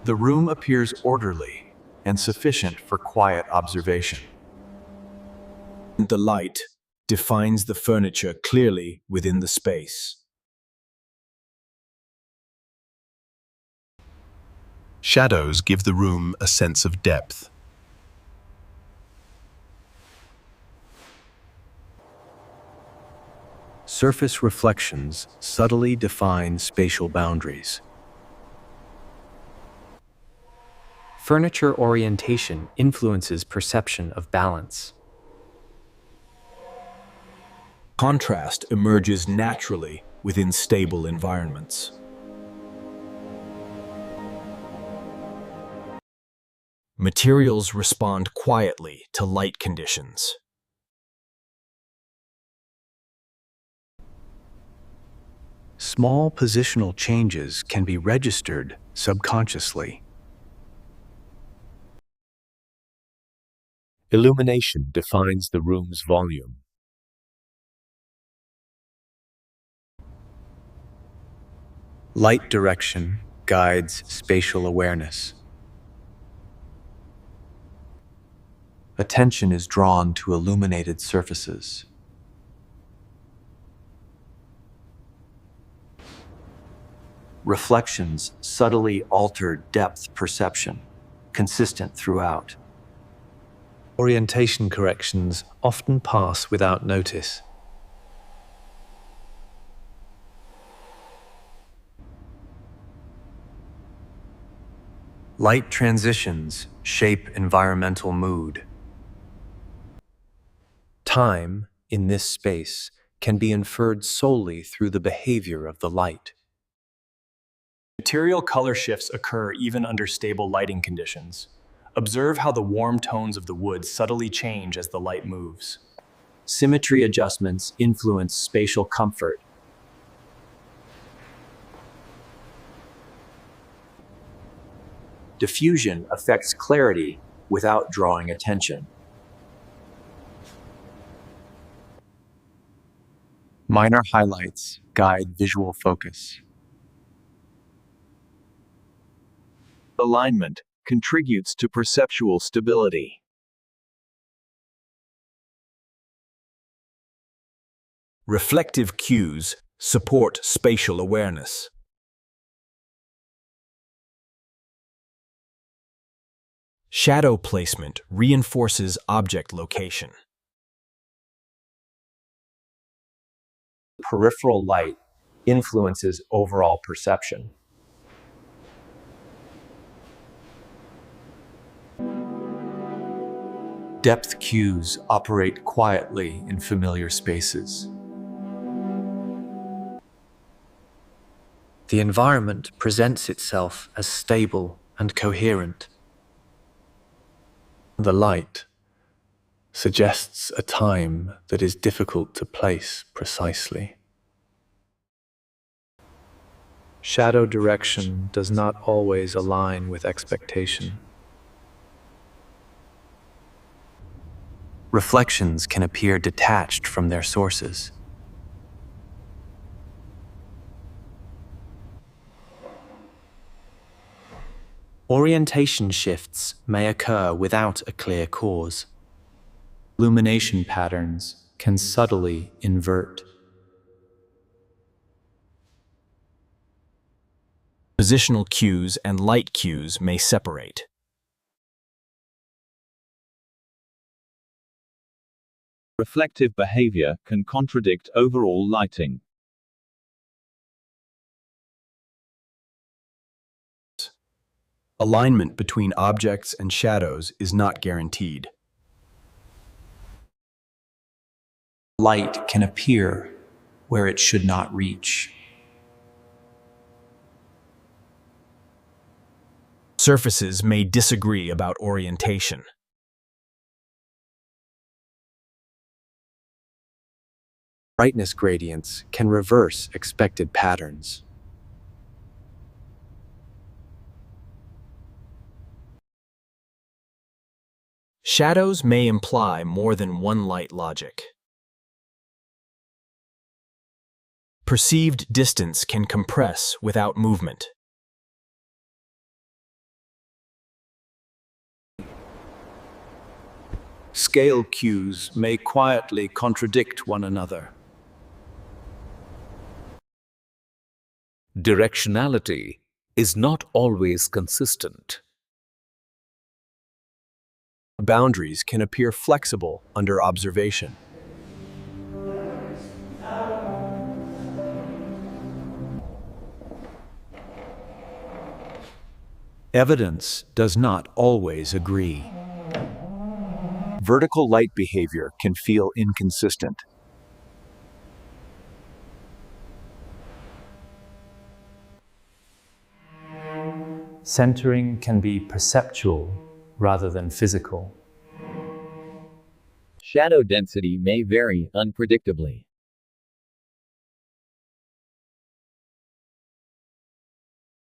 The room appears orderly and sufficient for quiet observation. The light defines the furniture clearly within the space. Shadows give the room a sense of depth. Surface reflections subtly define spatial boundaries. Furniture orientation influences perception of balance. Contrast emerges naturally within stable environments. Materials respond quietly to light conditions. Small positional changes can be registered subconsciously. Illumination defines the room's volume. Light direction guides spatial awareness. Attention is drawn to illuminated surfaces. Reflections subtly alter depth perception, consistent throughout. Orientation corrections often pass without notice. Light transitions shape environmental mood. Time, in this space, can be inferred solely through the behavior of the light. Material color shifts occur even under stable lighting conditions. Observe how the warm tones of the wood subtly change as the light moves. Symmetry adjustments influence spatial comfort. Diffusion affects clarity without drawing attention. Minor highlights guide visual focus. Alignment contributes to perceptual stability. Reflective cues support spatial awareness. Shadow placement reinforces object location. Peripheral light influences overall perception. Depth cues operate quietly in familiar spaces. The environment presents itself as stable and coherent. The light suggests a time that is difficult to place precisely. Shadow direction does not always align with expectation. Reflections can appear detached from their sources. Orientation shifts may occur without a clear cause. Illumination patterns can subtly invert. Positional cues and light cues may separate. Reflective behavior can contradict overall lighting. Alignment between objects and shadows is not guaranteed. Light can appear where it should not reach. Surfaces may disagree about orientation. Brightness gradients can reverse expected patterns. Shadows may imply more than one light logic. Perceived distance can compress without movement. Scale cues may quietly contradict one another. Directionality is not always consistent. Boundaries can appear flexible under observation. Evidence does not always agree. Vertical light behavior can feel inconsistent. Centering can be perceptual rather than physical. Shadow density may vary unpredictably.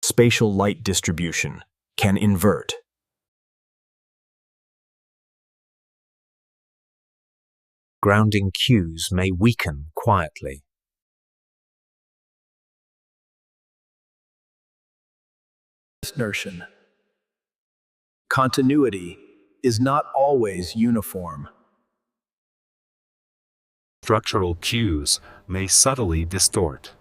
Spatial light distribution can invert. Grounding cues may weaken quietly. Inertia. Continuity is not always uniform. Structural cues may subtly distort.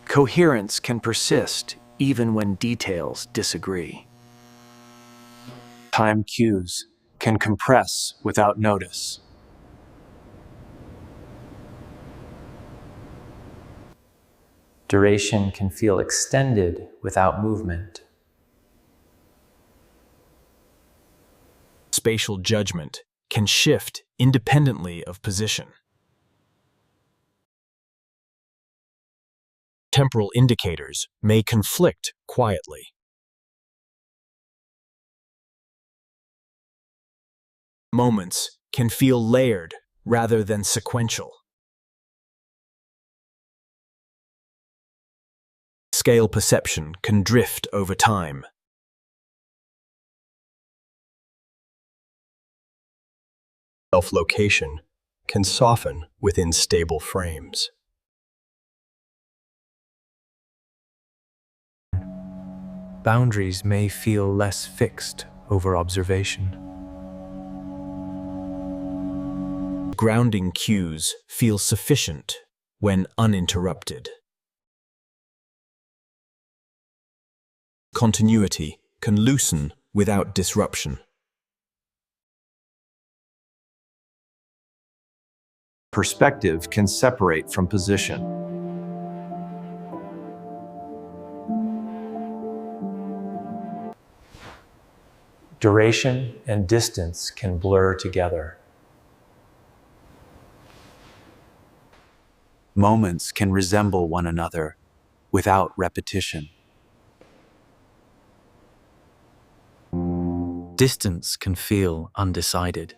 Coherence can persist even when details disagree. Time cues can compress without notice. Duration can feel extended without movement. Spatial judgment can shift independently of position. Temporal indicators may conflict quietly. Moments can feel layered rather than sequential. Scale perception can drift over time. Self-location can soften within stable frames. Boundaries may feel less fixed over observation. Grounding cues feel sufficient when uninterrupted. Continuity can loosen without disruption. Perspective can separate from position. Duration and distance can blur together. Moments can resemble one another without repetition. Distance can feel undecided.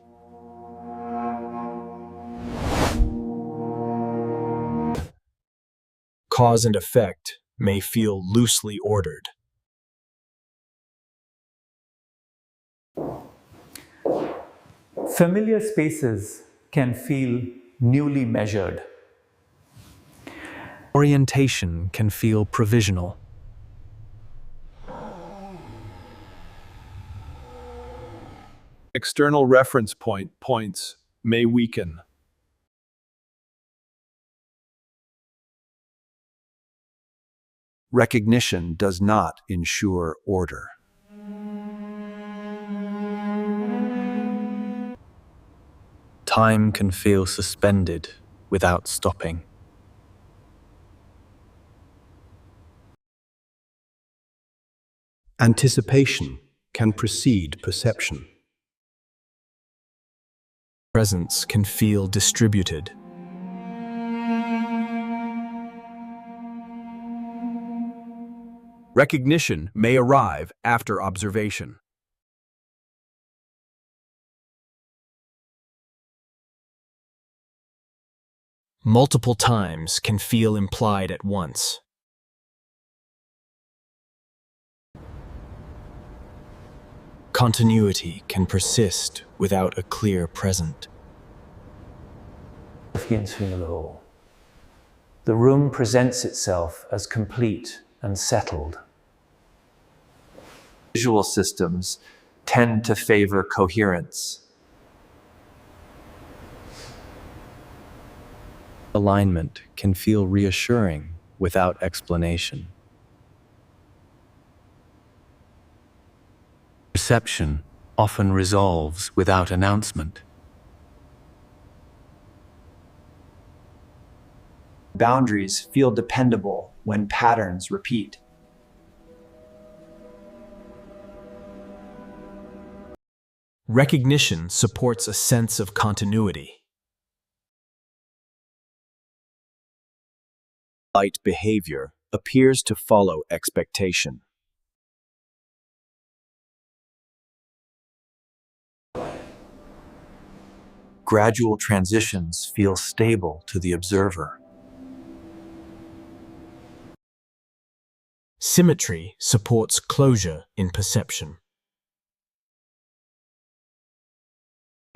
Cause and effect may feel loosely ordered. Familiar spaces can feel newly measured. Orientation can feel provisional. External reference points may weaken. Recognition does not ensure order. Time can feel suspended without stopping. Anticipation can precede perception. Presence can feel distributed. Recognition may arrive after observation. Multiple times can feel implied at once. Continuity can persist without a clear present. The room presents itself as complete and settled. Visual systems tend to favor coherence. Alignment can feel reassuring without explanation. Perception often resolves without announcement. Boundaries feel dependable when patterns repeat. Recognition supports a sense of continuity. Light behavior appears to follow expectation. Gradual transitions feel stable to the observer. Symmetry supports closure in perception.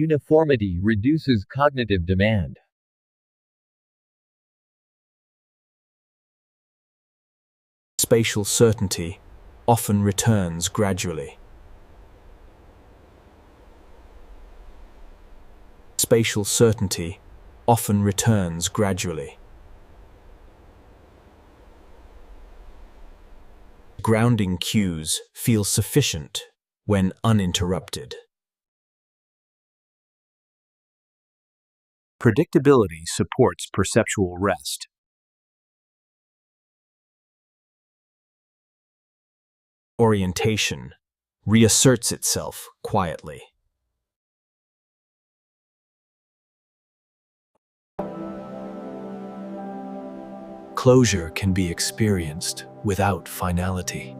Uniformity reduces cognitive demand. Spatial certainty often returns gradually. Spatial certainty often returns gradually. Grounding cues feel sufficient when uninterrupted. Predictability supports perceptual rest. Orientation reasserts itself quietly. Closure can be experienced without finality.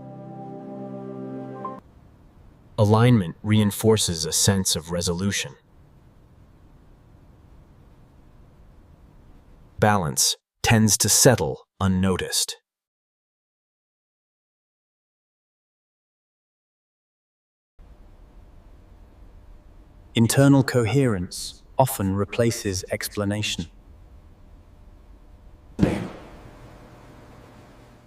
Alignment reinforces a sense of resolution. Balance tends to settle unnoticed. Internal coherence often replaces explanation.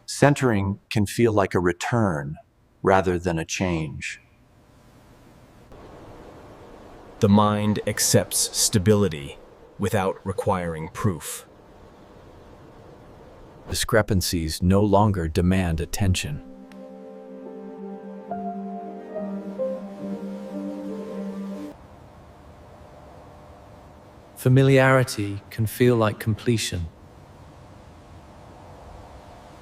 Centering can feel like a return rather than a change. The mind accepts stability without requiring proof. Discrepancies no longer demand attention. Familiarity can feel like completion.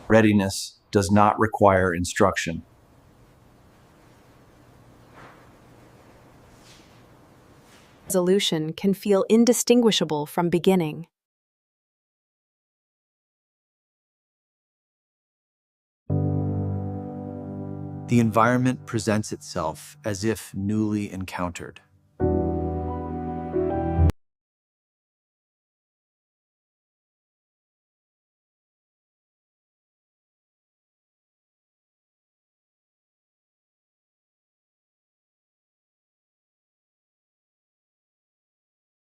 Readiness does not require instruction. Resolution can feel indistinguishable from beginning. The environment presents itself as if newly encountered.